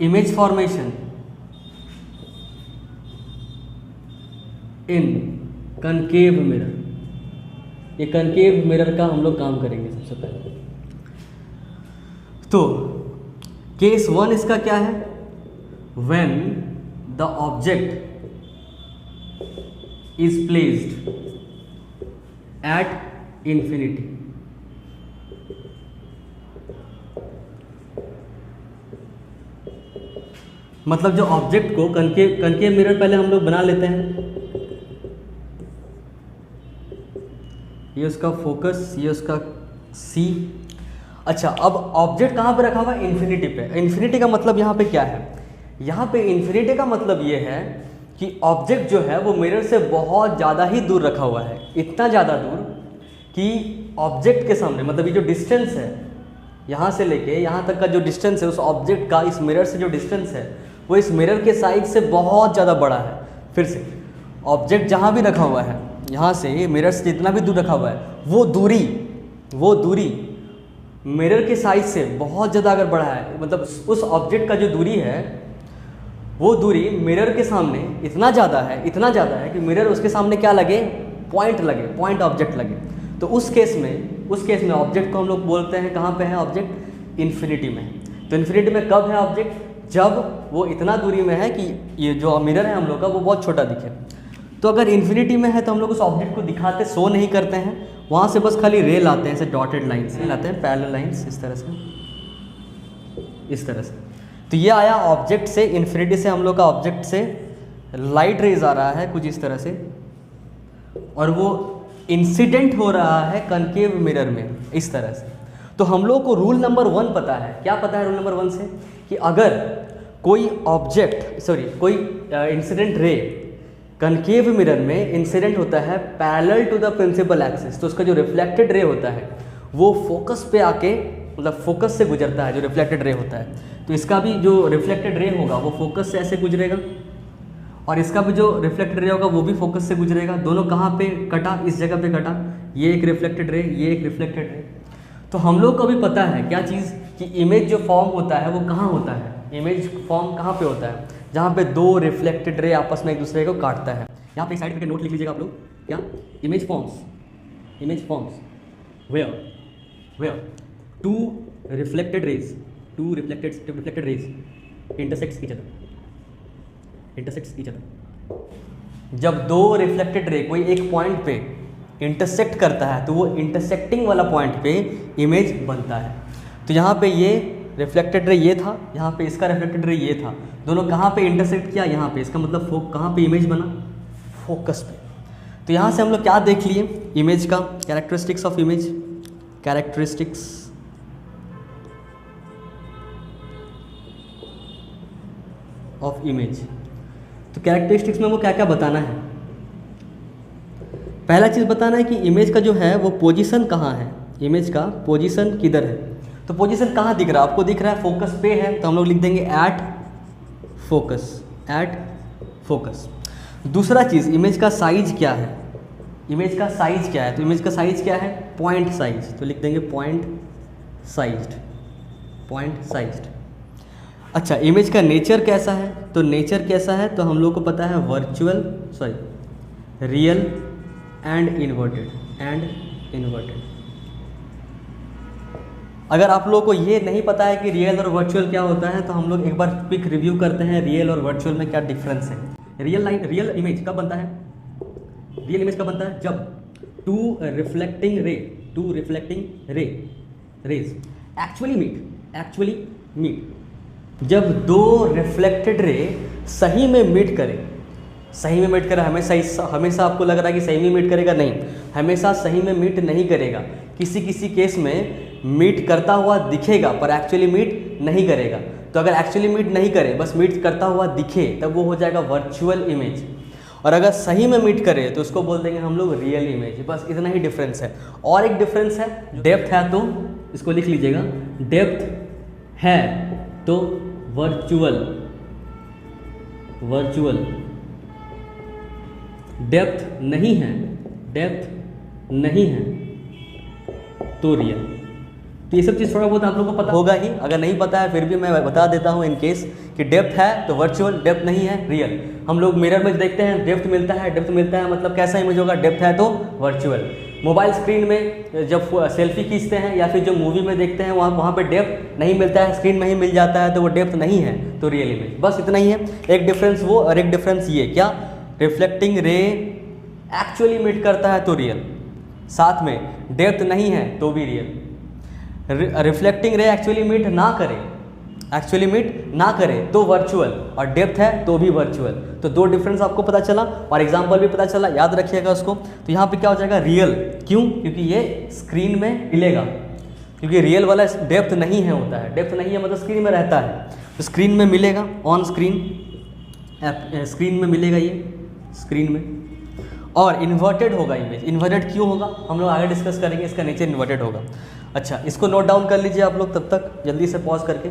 Image formation इन concave mirror, ये concave mirror का हम लोग काम करेंगे सबसे पहले। तो केस 1 इसका क्या है, when the object is placed at infinity. मतलब जो ऑब्जेक्ट को कनकेव मिरर पहले हम लोग बना लेते हैं, ये उसका फोकस, ये उसका सी। अच्छा, अब ऑब्जेक्ट कहाँ पे रखा हुआ है, इन्फिनिटी पे। इन्फिनिटी का मतलब यहाँ पे क्या है, यहाँ पे इन्फिनिटी का मतलब ये है कि ऑब्जेक्ट जो है वो मिरर से बहुत ज़्यादा ही दूर रखा हुआ है, इतना ज़्यादा दूर कि ऑब्जेक्ट के सामने, मतलब ये जो डिस्टेंस है यहाँ से लेके यहाँ तक का जो डिस्टेंस है उस ऑब्जेक्ट का इस मिरर से जो डिस्टेंस है वो इस मिरर के साइज से बहुत ज़्यादा बड़ा है। फिर से ऑब्जेक्ट जहाँ भी रखा हुआ है, यहाँ से मिरर से जितना भी दूर रखा हुआ है, वो दूरी मिरर के साइज से बहुत ज़्यादा अगर बढ़ा है, मतलब उस ऑब्जेक्ट का जो दूरी है वो दूरी मिरर के सामने इतना ज़्यादा है कि मिरर उसके सामने क्या लगे, पॉइंट ऑब्जेक्ट लगे। तो उस केस में ऑब्जेक्ट को हम लोग बोलते हैं, कहाँ पे है ऑब्जेक्ट, इन्फिनिटी में है। तो इन्फिनिटी में कब है ऑब्जेक्ट, जब वो इतना दूरी में है कि ये जो मिरर है हम लोग का वो बहुत छोटा दिखे। तो अगर इन्फिनिटी में है तो हम लोग उस ऑब्जेक्ट को दिखाते शो नहीं करते हैं, वहाँ से बस खाली रे लाते हैं, ऐसे डॉटेड लाइन से लाते हैं, पैरेलल लाइंस इस तरह से। तो ये आया ऑब्जेक्ट से, इन्फिनिटी से हम लोग का ऑब्जेक्ट से लाइट रेज आ रहा है कुछ इस तरह से, और वो इंसिडेंट हो रहा है कनकेव मिरर में इस तरह से। तो हम लोग को रूल नंबर 1 पता है। क्या पता है रूल नंबर 1 से, कि अगर कोई इंसिडेंट रे कनकेव मिरर में इंसिडेंट होता है parallel to the principal axis, तो उसका जो रिफ्लेक्टेड रे होता है वो फोकस पे आके, मतलब फोकस से गुजरता है जो रिफ्लेक्टेड रे होता है। तो इसका भी जो रिफ्लेक्टेड रे होगा वो फोकस से ऐसे गुजरेगा, और इसका भी जो रिफ्लेक्टेड रे होगा वो भी फोकस से गुजरेगा। दोनों कहाँ पे कटा, इस जगह पे कटा, ये एक रिफ्लेक्टेड रे, ये एक रिफ्लेक्टेड रे। तो हम लोग को भी पता है क्या चीज़, कि इमेज जो फॉर्म होता है वो कहाँ होता है, इमेज फॉर्म कहाँ पे होता है, जहाँ पे दो रिफ्लेक्टेड रे आपस में एक दूसरे को काटता है। यहाँ पे साइड पे नोट लिख लीजिएगा आप लोग, क्या, image forms where two reflected rays intersects each other. जब दो रिफ्लेक्टेड रे कोई एक पॉइंट पे इंटरसेक्ट करता है तो वो इंटरसेक्टिंग वाला पॉइंट पे इमेज बनता है। तो यहाँ पे ये रिफ्लेक्टेड रे ये था, यहाँ पे इसका रिफ्लेक्टेड रे ये था, दोनों कहाँ पे इंटरसेक्ट किया, यहाँ पे। इसका मतलब कहाँ पे इमेज बना, फोकस पे। तो यहाँ से हम लोग क्या देख लिए, इमेज का characteristics of image, characteristics of image. तो कैरेक्टरिस्टिक्स में वो क्या क्या बताना है, पहला चीज़ बताना है कि इमेज का जो है वो पोजीशन कहाँ है, इमेज का पोजीशन किधर है। तो पोजीशन कहाँ दिख रहा है आपको, दिख रहा है फोकस पे है, तो हम लोग लिख देंगे एट फोकस। दूसरा चीज़, इमेज का साइज क्या है, तो इमेज का साइज क्या है, पॉइंट साइज, तो लिख देंगे पॉइंट साइज्ड। अच्छा, इमेज का नेचर कैसा है, तो नेचर कैसा है, तो हम लोग को पता है रियल एंड इन्वर्टेड। अगर आप लोगों को ये नहीं पता है कि रियल और वर्चुअल क्या होता है, तो हम लोग एक बार क्विक रिव्यू करते हैं रियल और वर्चुअल में क्या डिफरेंस है। रियल इमेज कब बनता है, जब two reflecting rays actually meet. जब दो रिफ्लेक्टेड रे सही में मीट करे, हमेशा आपको लग रहा है कि सही में मीट करेगा, नहीं, हमेशा सही में मीट नहीं करेगा। किसी केस में मीट करता हुआ दिखेगा पर एक्चुअली मीट नहीं करेगा। तो अगर एक्चुअली मीट नहीं करे, बस मीट करता हुआ दिखे, तब वो हो जाएगा वर्चुअल इमेज। और अगर सही में मीट करे तो उसको बोल देंगे हम लोग रियल इमेज। बस इतना ही डिफरेंस है। और एक डिफरेंस है, डेप्थ है तो इसको लिख लीजिएगा, डेप्थ है तो वर्चुअल, डेप्थ नहीं है तो रियल। तो ये सब चीज़ थोड़ा बहुत आप लोगों को पता होगा ही, अगर नहीं पता है फिर भी मैं बता देता हूँ इन केस कि डेप्थ है तो वर्चुअल, डेप्थ नहीं है रियल। हम लोग मिरर में देखते हैं डेप्थ मिलता है, डेप्थ मिलता है मतलब कैसा इमेज होगा, डेप्थ है तो वर्चुअल। मोबाइल स्क्रीन में जब सेल्फी खींचते हैं या फिर जो मूवी में देखते हैं वहाँ पे डेप्थ नहीं मिलता है, स्क्रीन में ही मिल जाता है तो वो डेप्थ नहीं है तो रियल इमेज। बस इतना ही है, एक डिफरेंस वो और एक डिफरेंस ये, क्या रिफ्लेक्टिंग रे एक्चुअली मीट करता है तो रियल, साथ में डेप्थ नहीं है तो भी रियल। रिफ्लेक्टिंग रे एक्चुअली मीट ना करे, एक्चुअली मीट ना करे तो वर्चुअल, और डेप्थ है तो भी वर्चुअल। तो दो डिफरेंस आपको पता चला और एग्जांपल भी पता चला, याद रखिएगा उसको। तो यहाँ पे क्या हो जाएगा रियल, क्यों? क्योंकि ये स्क्रीन में मिलेगा, क्योंकि रियल वाला डेप्थ नहीं है होता है, डेप्थ नहीं है मतलब स्क्रीन में रहता है तो स्क्रीन में मिलेगा, ऑन स्क्रीन स्क्रीन में मिलेगा ये स्क्रीन में। और इन्वर्टेड होगा इमेज, इन्वर्टेड क्यों होगा हम लोग आगे डिस्कस करेंगे, इसका नेचर इन्वर्टेड होगा। अच्छा, इसको नोट डाउन कर लीजिए आप लोग तब तक जल्दी से पॉज करके।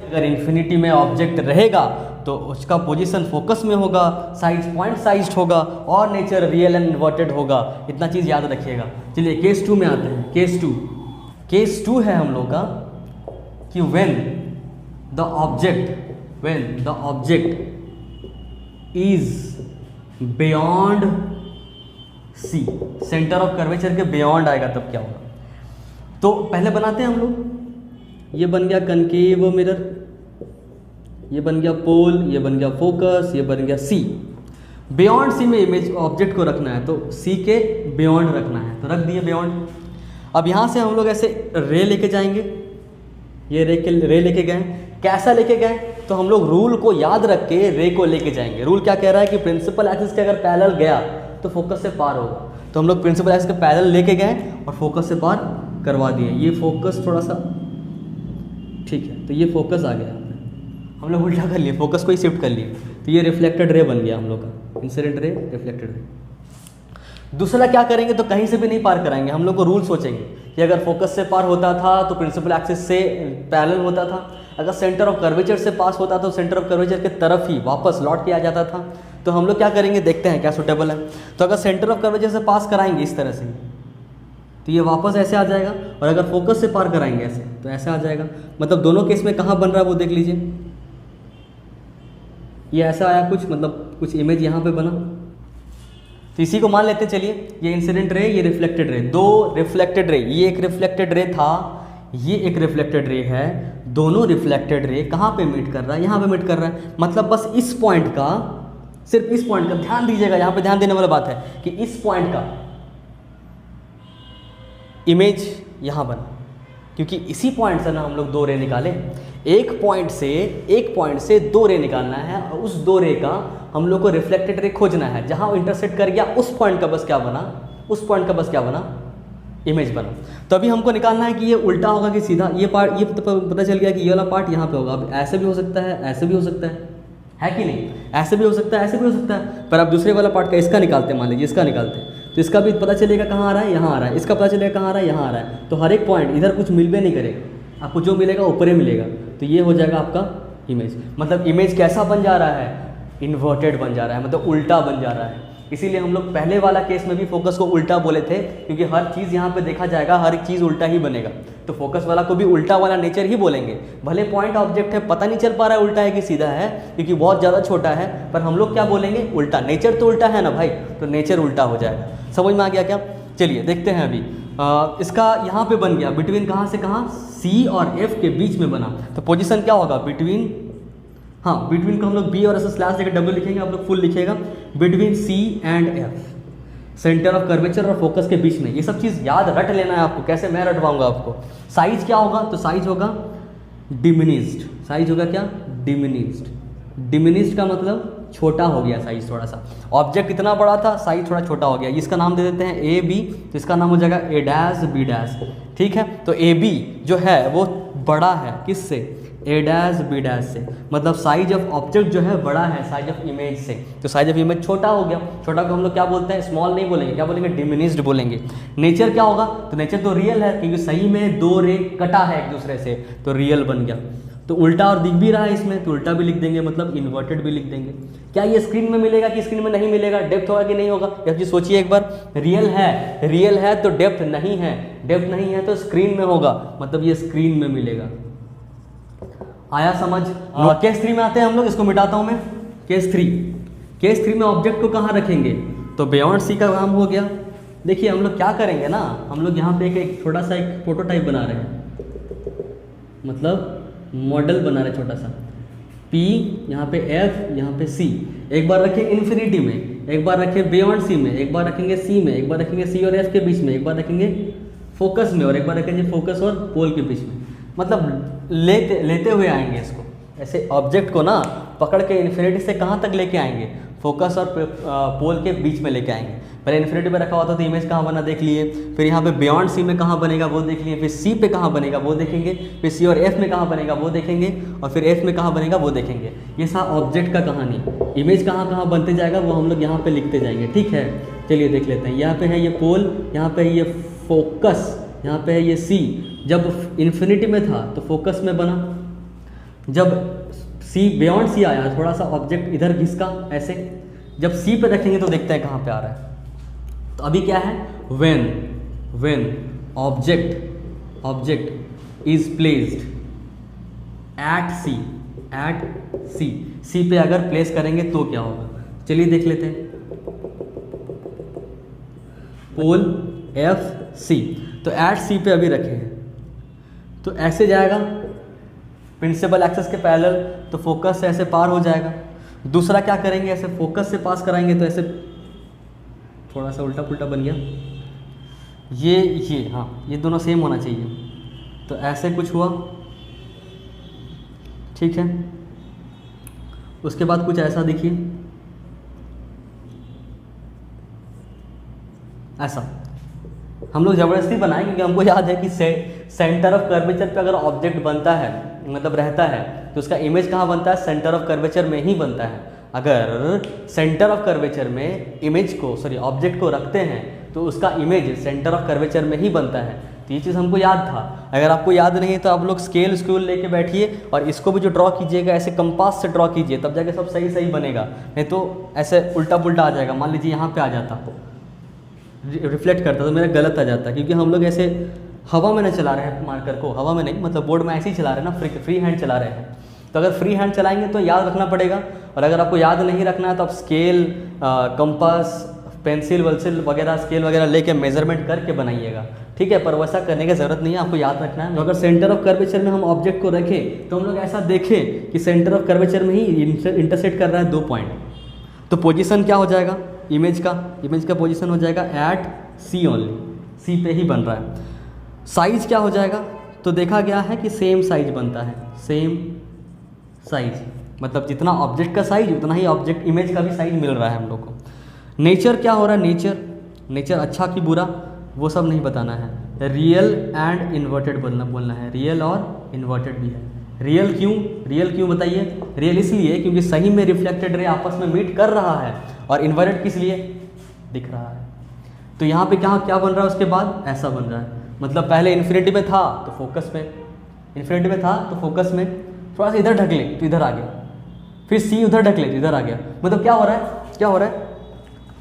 अगर इन्फिनिटी में ऑब्जेक्ट रहेगा तो उसका पोजीशन फोकस में होगा, साइज पॉइंट साइज्ड होगा और नेचर रियल एंड इन्वर्टेड होगा, इतना चीज़ याद रखिएगा। चलिए केस 2 में आते हैं। केस 2 है हम लोग का कि when the object is beyond C, centre of curvature के बियॉन्ड आएगा तब क्या होगा। तो पहले बनाते हैं हम लोग, ये बन गया कनकेव मिरर, ये बन गया पोल, ये बन गया फोकस, ये बन गया सी। बियॉन्ड सी में इमेज ऑब्जेक्ट को रखना है तो सी के बियॉन्ड रखना है तो रख दिए बियॉन्ड। अब यहाँ से हम लोग ऐसे रे लेके जाएंगे, ये रे लेके गए, कैसा लेके गए तो हम लोग रूल को याद रख के रे को लेके जाएंगे। रूल क्या कह रहा है कि प्रिंसिपल एक्सिस के अगर पैरेलल गया तो फोकस से पार होगा, तो हम लोग प्रिंसिपल एक्सिस के पैरेलल लेके गए और फोकस से पार करवा दिए। ये फोकस थोड़ा सा ठीक है, तो ये फोकस आ गया, हम लोग उल्टा कर लिए, फोकस को ही शिफ्ट कर लिए, तो ये रिफ्लेक्टेड रे बन गया हम लोग का, इंसिडेंट रे, रिफ्लेक्टेड रे। दूसरा क्या करेंगे तो कहीं से भी नहीं पार कराएंगे, हम लोग को रूल सोचेंगे कि अगर फोकस से पार होता था तो प्रिंसिपल एक्सिस से पैरेलल होता था, अगर सेंटर ऑफ कर्वेचर से पास होता तो सेंटर ऑफ कर्वेचर के तरफ ही वापस लौट के आ जाता था। तो हम लोग क्या करेंगे देखते हैं क्या सूटेबल है। तो अगर सेंटर ऑफ कर्वेचर से पास कराएंगे इस तरह से तो ये वापस ऐसे आ जाएगा, और अगर फोकस से पार कराएंगे ऐसे तो ऐसे आ जाएगा। मतलब दोनों केस में कहाँ बन रहा है वो देख लीजिए, ये ऐसा आया कुछ, मतलब कुछ इमेज यहाँ पे बना। तो इसी को मान लेते चलिए, ये इंसिडेंट रे, ये रिफ्लेक्टेड रे, दो रिफ्लेक्टेड रे, ये एक रिफ्लेक्टेड रे था, ये एक रिफ्लेक्टेड रे है, दोनों रिफ्लेक्टेड रे कहाँ पे मीट कर रहा है, यहाँ पे मीट कर रहा है। मतलब बस इस पॉइंट का, सिर्फ इस पॉइंट का ध्यान दीजिएगा, यहाँ पे ध्यान देने वाला बात है कि इस पॉइंट का इमेज यहाँ बना, क्योंकि इसी पॉइंट से ना हम लोग दो रे निकाले, एक पॉइंट से दो रे निकालना है, और उस दो रे का हम लोग को रिफ्लेक्टेड रे खोजना है, जहाँ वो इंटरसेक्ट कर गया उस पॉइंट का बस क्या बना, उस पॉइंट का बस क्या बना, इमेज बना। तो अभी हमको निकालना है कि ये उल्टा होगा कि सीधा। ये पार्ट, ये पता चल गया कि ये वाला पार्ट यहाँ पे होगा। अब ऐसे भी हो सकता है, ऐसे भी हो सकता है कि नहीं, ऐसे भी हो सकता है, ऐसे भी हो सकता है। पर अब दूसरे वाला पार्ट का इसका निकालते हैं, मान लीजिए इसका निकालते हैं, तो इसका भी पता चलेगा कहाँ आ रहा है, यहाँ आ रहा है, इसका पता चलेगा कहाँ आ रहा है, यहाँ आ रहा है। तो हर एक पॉइंट इधर कुछ मिलबे नहीं करेगा, आपको जो मिलेगा ऊपर ही मिलेगा। तो ये हो जाएगा आपका इमेज। मतलब इमेज कैसा बन जा रहा है, इन्वर्टेड बन जा रहा है, मतलब उल्टा बन जा रहा है। इसीलिए हम लोग पहले वाला केस में भी फोकस को उल्टा बोले थे, क्योंकि हर चीज़ यहाँ पे देखा जाएगा, हर एक चीज़ उल्टा ही बनेगा। तो फोकस वाला को भी उल्टा वाला नेचर ही बोलेंगे, भले पॉइंट ऑब्जेक्ट है, पता नहीं चल पा रहा है उल्टा है कि सीधा है, क्योंकि बहुत ज़्यादा छोटा है, पर हम लोग क्या बोलेंगे, उल्टा। नेचर तो उल्टा है ना भाई, तो नेचर उल्टा हो जाएगा। समझ में आ गया क्या? चलिए देखते हैं अभी। इसका यहाँ पे बन गया बिटवीन, कहाँ से कहाँ, सी और एफ के बीच में बना। तो पोजीशन क्या होगा, बिटवीन, हाँ बिटवीन को हम लोग बी और ऐसे स्लैश देकर डब्ल्यू लिखेंगे, आप लोग फुल लिखेगा, between C and F, centre of curvature और फोकस के बीच में। ये सब चीज़ याद रट लेना है आपको, कैसे मैं रटवाऊंगा आपको। साइज क्या होगा, तो साइज होगा डिमिनिज्ड, साइज होगा क्या, डिमिनिज्ड। डिमिनिज्ड का मतलब छोटा हो गया साइज थोड़ा सा, ऑब्जेक्ट इतना बड़ा था, साइज थोड़ा छोटा हो गया। इसका नाम दे देते हैं ए बी, तो इसका नाम हो जाएगा ए डैश बी डैश, ठीक है। तो ए बी जो है वो बड़ा है किससे, ए डैश बी डैश से, मतलब साइज ऑफ ऑब्जेक्ट जो है बड़ा है साइज ऑफ इमेज से। तो साइज ऑफ इमेज छोटा हो गया, छोटा को हम लोग क्या बोलते हैं, स्मॉल नहीं बोलेंगे, क्या बोलेंगे, डिमिनिज्ड बोलेंगे। नेचर क्या होगा, तो नेचर तो रियल है, क्योंकि सही में दो रे कटा है एक दूसरे से, तो रियल बन गया। तो उल्टा और दिख भी रहा है इसमें, तो उल्टा भी लिख देंगे, मतलब इन्वर्टेड भी लिख देंगे। क्या ये स्क्रीन में मिलेगा कि स्क्रीन में नहीं मिलेगा, डेप्थ होगा कि नहीं होगा, या फिर सोचिए एक बार, रियल है तो डेप्थ नहीं है, डेप्थ नहीं है तो स्क्रीन में होगा, मतलब ये स्क्रीन में मिलेगा। आया समझ? केस 3 में आते हैं हम लोग, इसको मिटाता हूं मैं। केस 3 में ऑब्जेक्ट को कहाँ रखेंगे, तो बियॉन्ड सी का काम हो गया। देखिए हम लोग क्या करेंगे ना, हम लोग यहाँ पे एक छोटा सा एक प्रोटोटाइप बना रहे हैं, मतलब मॉडल बना रहे छोटा सा। P यहाँ पे F, यहाँ पे C, एक बार रखें इन्फिनिटी में, एक बार रखें बियॉन्ड C में, एक बार रखेंगे C में, एक बार रखेंगे C और F के बीच में, एक बार रखेंगे फोकस में, और एक बार रखेंगे फोकस और पोल के बीच में। मतलब लेते हुए आएंगे इसको, ऐसे ऑब्जेक्ट को ना पकड़ के इन्फिनिटी से कहाँ तक लेके आएंगे, फोकस और पोल के बीच में लेके आएंगे। पहले इन्फिनिटी पे रखा हुआ था तो इमेज कहाँ बना देख लिए, फिर यहाँ पे बियॉन्ड सी में कहाँ बनेगा वो देख लिए, फिर सी पे कहाँ बनेगा वो देखेंगे, फिर सी और एफ में कहाँ बनेगा वो देखेंगे, और फिर एफ में कहाँ बनेगा वो देखेंगे। ये सारा ऑब्जेक्ट का कहानी, इमेज कहाँ कहाँ बनते जाएगा वो हम लोग यहाँ पे लिखते जाएंगे। ठीक है, चलिए देख लेते हैं। यहाँ पे है ये पोल, यहाँ पे है ये फोकस, यहाँ पे है ये सी। जब इन्फिनिटी में था तो फोकस में बना, जब सी बियॉन्ड सी आया थोड़ा सा ऑब्जेक्ट इधर घिसका ऐसे, जब सी पे रखेंगे तो देखते हैं कहाँ पे आ रहा है। तो अभी क्या है, when object is placed at C पे अगर प्लेस करेंगे तो क्या होगा, चलिए देख लेते हैं। पोल FC, तो at C पे अभी रखे हैं तो ऐसे जाएगा प्रिंसिपल एक्सेस के पैरेलल, तो फोकस से ऐसे पार हो जाएगा। दूसरा क्या करेंगे, ऐसे फोकस से पास कराएंगे तो ऐसे थोड़ा सा उल्टा पुल्टा बन गया, ये हाँ, ये दोनों सेम होना चाहिए। तो ऐसे कुछ हुआ, ठीक है। उसके बाद कुछ ऐसा देखिए, ऐसा हम लोग ज़बरदस्ती बनाए क्योंकि हमको याद है कि सेंटर ऑफ कर्वेचर पे अगर ऑब्जेक्ट बनता है, मतलब रहता है, तो उसका इमेज कहाँ बनता है, सेंटर ऑफ कर्वेचर में ही बनता है। अगर सेंटर ऑफ कर्वेचर में इमेज को ऑब्जेक्ट को रखते हैं तो उसका इमेज सेंटर ऑफ कर्वेचर में ही बनता है। तो ये चीज़ हमको याद था। अगर आपको याद नहीं है तो आप लोग स्केल लेके बैठिए और इसको भी जो ड्रॉ कीजिएगा ऐसे कंपास से ड्रॉ कीजिए, तब जाके सब सही बनेगा, नहीं तो ऐसे उल्टा पुल्टा आ जाएगा। मान लीजिए यहाँ पे आ जाता, रिफ्लेक्ट करता तो मेरा गलत आ जाता, क्योंकि हम लोग ऐसे हवा में नहीं चला रहे हैं मार्कर को, हवा में नहीं, मतलब बोर्ड में ऐसे ही चला रहे हैं ना, फ्री हैंड चला रहे हैं। तो अगर फ्री हैंड चलाएंगे तो याद रखना पड़ेगा, और अगर आपको याद नहीं रखना है तो आप स्केल, कंपास, पेंसिल वल्सिल वगैरह, स्केल वगैरह लेके मेजरमेंट करके बनाइएगा, ठीक है। पर वैसा करने की ज़रूरत नहीं है, आपको याद रखना है। तो अगर सेंटर ऑफ कर्वेचर में हम ऑब्जेक्ट को रखें तो हम लोग ऐसा देखें कि सेंटर ऑफ कर्वेचर में ही इंटरसेक्ट कर रहा है 2 पॉइंट, तो पोजीशन क्या हो जाएगा इमेज का पोजीशन हो जाएगा एट C ओनली, C पे ही बन रहा है। साइज़ क्या हो जाएगा, तो देखा गया है कि सेम साइज बनता है, सेम साइज, मतलब जितना ऑब्जेक्ट का साइज उतना ही ऑब्जेक्ट इमेज का भी साइज मिल रहा है हम लोग को। नेचर क्या हो रहा है, नेचर अच्छा कि बुरा वो सब नहीं बताना है, रियल एंड इन्वर्टेड बोलना है, रियल और इन्वर्टेड भी है। रियल क्यों बताइए, रियल इसलिए क्योंकि सही में रिफ्लेक्टेड रे आपस में मीट कर रहा है, और इन्वर्टेड किस लिए दिख रहा है। तो यहाँ पे क्या बन रहा है, उसके बाद ऐसा बन रहा है, मतलब पहले इन्फिनिटी में था तो फोकस में, इन्फिनिटी में था तो फोकस में, थोड़ा सा इधर ढकले तो इधर आ गया, फिर C उधर ढकले तो इधर आ गया। मतलब क्या हो रहा है,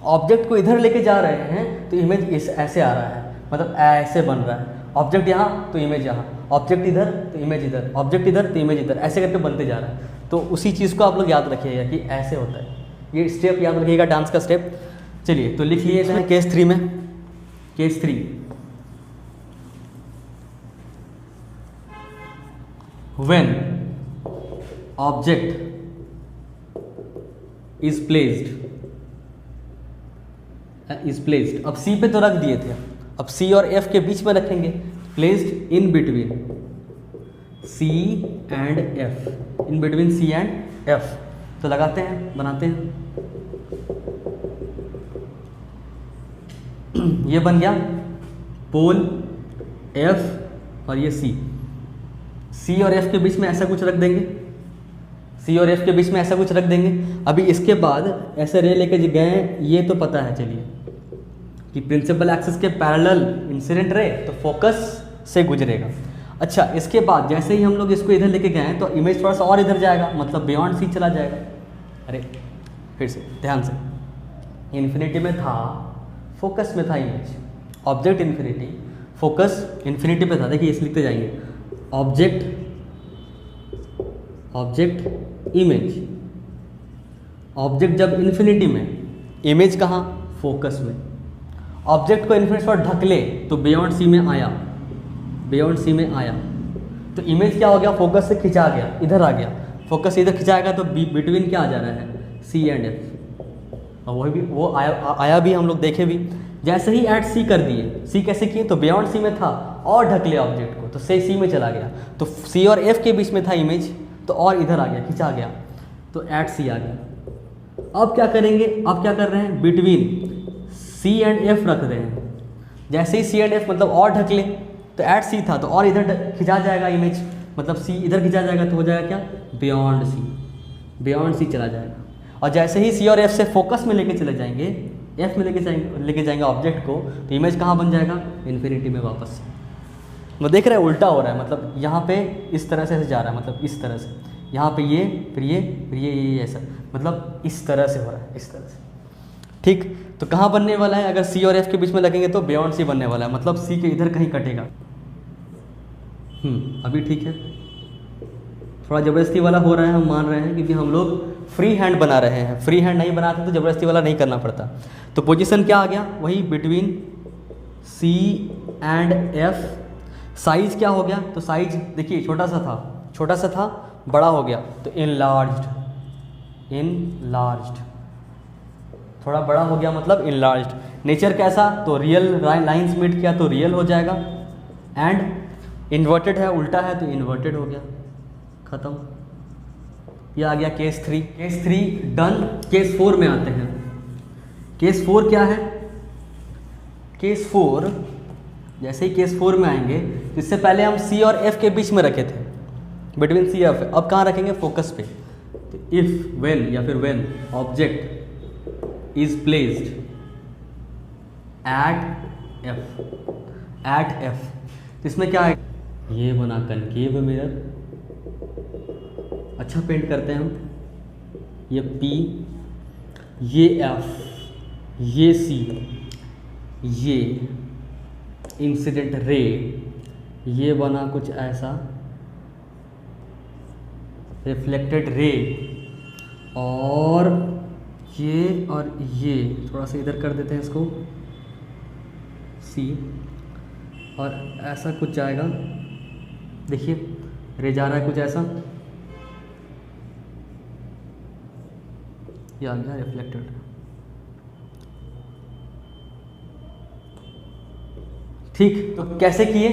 ऑब्जेक्ट को इधर लेके जा रहे हैं तो इमेज ऐसे आ रहा है, मतलब ऐसे बन रहा है। ऑब्जेक्ट यहाँ तो इमेज यहाँ, ऑब्जेक्ट इधर तो इमेज इधर, ऑब्जेक्ट इधर तो इमेज इधर, ऐसे करके बनते जा रहा है। तो उसी चीज़ को आप लोग याद रखिएगा कि ऐसे होता है, ये स्टेप याद रखिएगा, डांस का स्टेप। चलिए तो लिख लिए हैं केस 3 में, case 3 when object is placed, अब C पे तो रख दिए थे, अब C और F के बीच में रखेंगे, placed in between C and F, in between C and F। तो लगाते हैं, बनाते हैं, ये बन गया पोल F और ये C और F के बीच में ऐसा कुछ रख देंगे, C और F के बीच में ऐसा कुछ रख देंगे। अभी इसके बाद ऐसे रे लेके गए, ये तो पता है चलिए कि प्रिंसिपल एक्सिस के पैरेलल इंसिडेंट रे तो फोकस से गुजरेगा। अच्छा, इसके बाद जैसे ही हम लोग इसको इधर लेके गए हैं तो इमेज थोड़ा सा और इधर जाएगा, मतलब बियॉन्ड सी चला जाएगा। अरे फिर से ध्यान से, इन्फिनिटी में था, फोकस में था image, object infinity, focus infinity पे था। देखिए इस लिखते जाएंगे, ऑब्जेक्ट इमेज, ऑब्जेक्ट जब इन्फिनिटी में, इमेज कहाँ, फोकस में। ऑब्जेक्ट को इन्फिनिटी पर ढक ले तो बियॉन्ड सी में आया, बियॉन्ड सी में आया तो इमेज क्या हो गया, फोकस से खिंचा गया, इधर आ गया, फोकस इधर खिंचाएगा तो बिटवीन क्या आ जा रहा है, सी एंड एफ। और वही भी वो आया भी, हम लोग देखे भी। जैसे ही एट सी कर दिए, सी कैसे किए, तो बियॉन्ड सी में था और ढक लिया ऑब्जेक्ट को तो सी में चला गया, तो सी और एफ के बीच में था इमेज तो और इधर आ गया, खिंचा गया तो एट सी आ गया। अब क्या करेंगे, अब क्या कर रहे हैं, बिटवीन सी एंड एफ रख रहे हैं। जैसे ही सी एंड एफ मतलब और ढक ले तो एट सी था तो और इधर खिंचा जाएगा इमेज, मतलब सी इधर खिंचा जाएगा तो हो जाएगा क्या, बियॉन्ड सी, बियॉन्ड सी चला जाएगा। और जैसे ही सी और एफ से फोकस में लेके चले जाएंगे, एफ में लेके जाएंगे ऑब्जेक्ट को तो इमेज कहाँ बन जाएगा, इन्फिनिटी में वापस। वो देख रहे हैं उल्टा हो रहा है, मतलब यहाँ पे इस तरह से जा रहा है, मतलब इस तरह से, यहाँ पे ये फिर ये फिर ये ऐसा, मतलब इस तरह से हो रहा है, इस तरह से। ठीक, तो कहाँ बनने वाला है, अगर सी और एफ के बीच में लगेंगे तो बियॉन्ड सी बनने वाला है, मतलब सी के इधर कहीं कटेगा। अभी ठीक है, थोड़ा ज़बरदस्ती वाला हो रहा है, हम मान रहे हैं क्योंकि हम लोग फ्री हैंड बना रहे हैं, फ्री हैंड नहीं बनाते तो ज़बरदस्ती वाला नहीं करना पड़ता। तो पोजीशन क्या आ गया, वही between C and F. Size क्या हो गया, तो साइज देखिए छोटा सा था बड़ा हो गया तो इनलार्ज्ड, थोड़ा बड़ा हो गया मतलब इनलार्ज्ड। नेचर कैसा, तो रियल, लाइंस मीट किया तो रियल हो जाएगा, एंड इन्वर्टेड है, उल्टा है तो इन्वर्टेड हो गया, ख़त्म। ये आ गया केस 3। Case 3 done. केस 4 में आते हैं। केस 4 क्या है, केस 4 जैसे ही केस 4 में आएंगे तो इससे पहले हम सी और एफ के बीच में रखे थे, बिटवीन सी एफ, अब कहाँ रखेंगे, फोकस पे। तो इफ़, व्हेन या फिर when object is placed at F, इसमें क्या है, ये बना कनकेव मिरर, अच्छा पेंट करते हैं हम, ये पी, ये एफ, ये सी, ये इंसिडेंट रे, ये बना कुछ ऐसा रिफ्लेक्टेड रे, और ये थोड़ा सा इधर कर देते हैं इसको, सी, और ऐसा कुछ जाएगा, देखिए रे जा रहा है कुछ ऐसा, ये आ गया रिफ्लेक्टेड। ठीक, तो कैसे किए,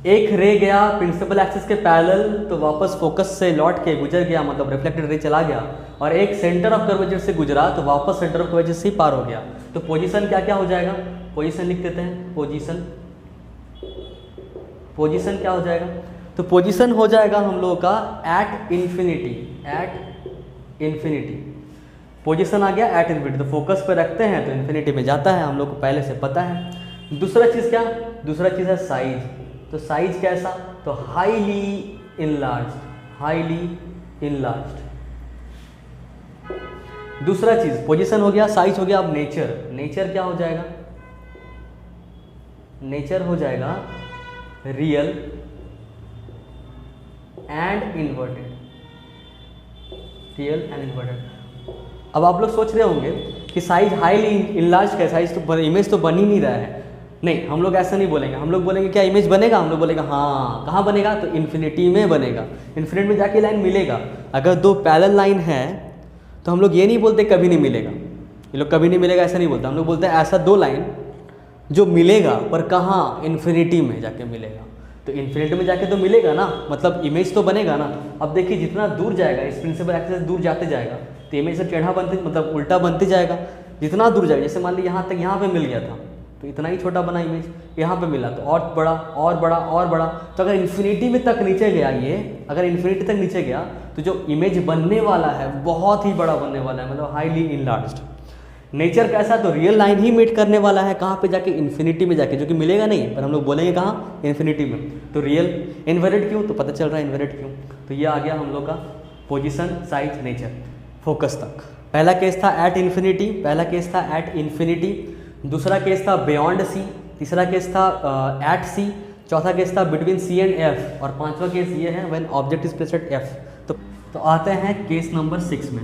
एक रे गया प्रिंसिपल एक्सिस के पैरेलल तो वापस फोकस से लौट के गुजर गया, मतलब रिफ्लेक्टेड रे चला गया, और एक सेंटर ऑफ कर्वेचर से गुजरा तो वापस सेंटर ऑफ कर्वेचर से ही पार हो गया। तो पोजीशन क्या क्या हो जाएगा, पोजीशन लिख देते हैं, पोजीशन क्या हो जाएगा, तो पोजीशन हो जाएगा हम लोगों का एट इन्फिनिटी, पोजीशन आ गया एट इन्फिनिटी, तो फोकस पे रखते हैं तो इन्फिनिटी में जाता है, हम लोग को पहले से पता है। दूसरा चीज़ क्या, दूसरा चीज़ है साइज, तो साइज कैसा, तो हाईली इनलार्ज्ड। दूसरा चीज़ पोजीशन हो गया, साइज हो गया, अब नेचर क्या हो जाएगा, नेचर हो जाएगा रियल एंड इन्वर्टेड, अब आप लोग सोच रहे होंगे कि साइज हाईली इनलार्ज का, साइज तो इमेज तो बन ही नहीं रहा है। नहीं, हम लोग ऐसा नहीं बोलेंगे, हम लोग बोलेंगे क्या इमेज बनेगा, हम लोग बोलेंगे हाँ, कहाँ बनेगा, तो इन्फिनिटी में बनेगा, इन्फिनिटी में जाके लाइन मिलेगा। अगर दो पैरेलल लाइन है तो हम लोग ये नहीं बोलते कभी नहीं मिलेगा, ये लोग कभी नहीं मिलेगा ऐसा नहीं बोलते, हम लोग बोलते हैं ऐसा दो लाइन जो मिलेगा, पर कहाँ, इन्फिनिटी में जाके मिलेगा। तो इन्फिनिटी में जाके तो मिलेगा ना, मतलब इमेज तो बनेगा ना। अब देखिए जितना दूर जाएगा, इस प्रिंसिपल एक्सिस से दूर जाते जाएगा तो इमेज से टेढ़ा बनते, मतलब उल्टा बनते जाएगा, जितना दूर जाएगा। जैसे मान लीजिए यहाँ तक, यहाँ पे मिल गया था तो इतना ही छोटा बना इमेज, यहाँ पे मिला तो और बड़ा और बड़ा और बड़ा। तो अगर इन्फिनिटी में तक नीचे गया, ये अगर इन्फिनिटी तक नीचे गया तो जो इमेज बनने वाला है बहुत ही बड़ा बनने वाला है, मतलब हाईली इनलार्ज्ड। नेचर कैसा, तो रियल लाइन ही मीट करने वाला है कहाँ पे जाके, इन्फिनिटी में जाके, जो कि मिलेगा नहीं, पर हम लोग बोलेंगे कहाँ, इन्फिनिटी में। तो रियल इन्वर्टेड क्यों, तो पता चल रहा है इन्वर्टेड क्यों। तो ये आ गया हम लोग का पोजीशन, साइज, नेचर, फोकस तक। पहला केस था एट इन्फिनिटी, पहला केस था एट इन्फिनिटी, दूसरा केस था बियॉन्ड सी, तीसरा केस था एट सी, चौथा केस था बिटवीन सी एंड एफ, और पांचवा केस ये है when object is placed at F. तो आते हैं केस नंबर 6 में।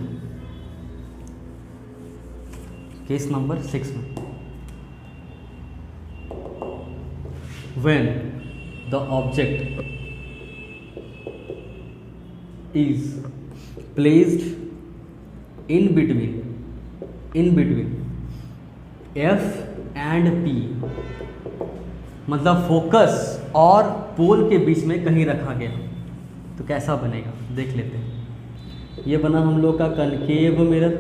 केस नंबर 6 में, when the object is placed in between F and P, मतलब फोकस और पोल के बीच में कहीं रखा गया, तो कैसा बनेगा देख लेते हैं। ये बना हम लोग का कनकेव मिरर,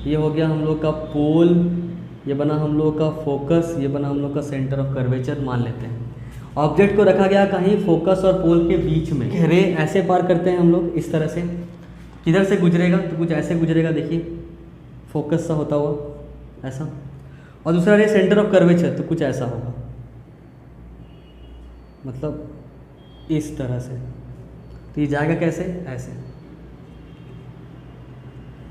ये हो गया हम लोग का पोल, ये बना हम लोग का फोकस, ये बना हम लोग का सेंटर ऑफ कर्वेचर मान लेते हैं। ऑब्जेक्ट को रखा गया कहीं फोकस और पोल के बीच में। रे ऐसे पार करते हैं हम लोग इस तरह से, किधर से गुजरेगा, तो कुछ ऐसे गुजरेगा, देखिए फोकस सा होता हुआ ऐसा, और दूसरा रे सेंटर ऑफ कर्वेचर, तो कुछ ऐसा होगा, मतलब इस तरह से। तो ये जाएगा कैसे, ऐसे।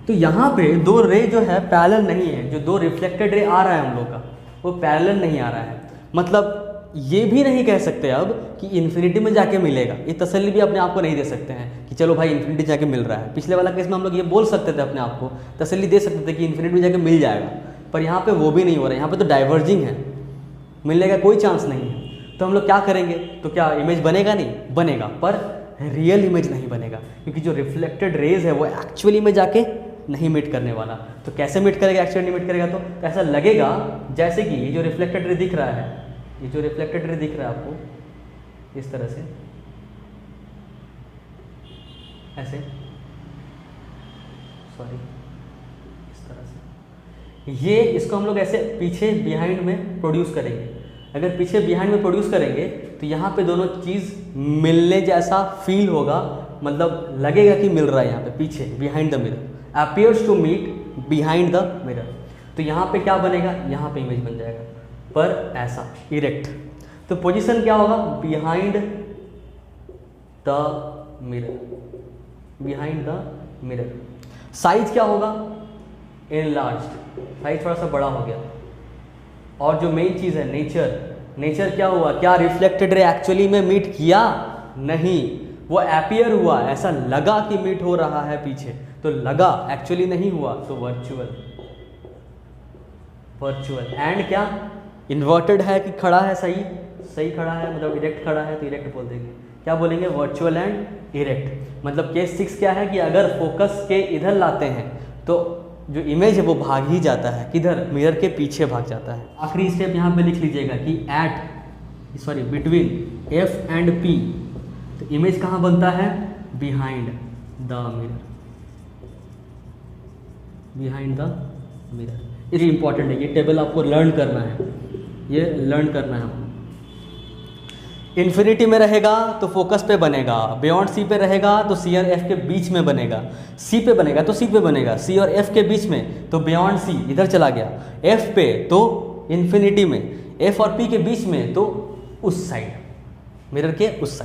तो यहाँ पे दो रे जो है पैरेलल नहीं है, जो दो रिफ्लेक्टेड रे आ रहा है हम लोग का, वो पैरेलल नहीं आ रहा है। मतलब ये भी नहीं कह सकते अब कि इन्फिनिटी में जाके मिलेगा, ये तसल्ली भी अपने आप को नहीं दे सकते हैं कि चलो भाई इन्फिनिटी जाके मिल रहा है। पिछले वाला केस में हम लोग ये बोल सकते थे, अपने आप को तसल्ली दे सकते थे कि इन्फिनिटी में जाके मिल जाएगा, पर यहाँ पे वो भी नहीं हो रहा है। यहाँ पे तो डाइवर्जिंग है, मिलने का कोई चांस नहीं है। तो हम लोग क्या करेंगे, तो क्या इमेज बनेगा, नहीं बनेगा, पर रियल इमेज नहीं बनेगा, क्योंकि जो रिफ्लेक्टेड रेज है वो एक्चुअली में जाके नहीं मीट करने वाला। तो कैसे मीट करेगा, एक्चुअली मीट करेगा, तो ऐसा लगेगा जैसे कि ये जो रिफ्लेक्टेड रे दिख रहा है, ये जो रिफ्लेक्टेड रे दिख रहा है आपको इस तरह से, ऐसे, सॉरी इस तरह से, ये इसको हम लोग ऐसे पीछे बिहाइंड में प्रोड्यूस करेंगे। अगर पीछे बिहाइंड में प्रोड्यूस करेंगे तो यहाँ पे दोनों चीज़ मिलने जैसा फील होगा, मतलब लगेगा कि मिल रहा है यहाँ पे पीछे, behind the mirror, appears to meet behind the mirror। तो यहाँ पे क्या बनेगा, यहाँ पे इमेज बन जाएगा, पर ऐसा इरेक्ट। तो पोजीशन क्या होगा, behind the mirror, behind the mirror. Size क्या होगा, एनलार्ज्ड, साइज थोड़ा सा बड़ा हो गया। और जो मेन चीज़ है नेचर, नेचर क्या हुआ, क्या रिफ्लेक्टेड रे एक्चुअली में मीट किया, नहीं, वो अपीयर हुआ, ऐसा लगा कि मीट हो रहा है पीछे, तो लगा, एक्चुअली नहीं हुआ, तो वर्चुअल, वर्चुअल। एंड क्या, इन्वर्टेड है कि खड़ा है, सही, सही खड़ा है, मतलब इरेक्ट खड़ा है, तो इरेक्ट बोल देंगे। क्या बोलेंगे, वर्चुअल एंड इरेक्ट। मतलब केस 6 क्या है कि अगर फोकस के इधर लाते हैं तो जो इमेज है वो भाग ही जाता है, किधर, मिरर के पीछे भाग जाता है। आखिरी स्टेप यहाँ पे लिख लीजिएगा कि बिटवीन एफ एंड पी, तो इमेज कहाँ बनता है, behind the mirror, behind the mirror. ये इंपॉर्टेंट है, ये टेबल आपको लर्न करना है, ये लर्न करना है। इन्फिनिटी में रहेगा तो फोकस पे बनेगा, बियॉन्ड सी पे रहेगा तो सी और एफ के बीच में बनेगा, सी पे बनेगा तो सी पे बनेगा, सी और एफ के बीच में तो बियॉन्ड सी इधर चला गया, एफ पे तो इन्फिनिटी में, एफ और पी के बीच में तो उस साइड, मिरर के उस साइड।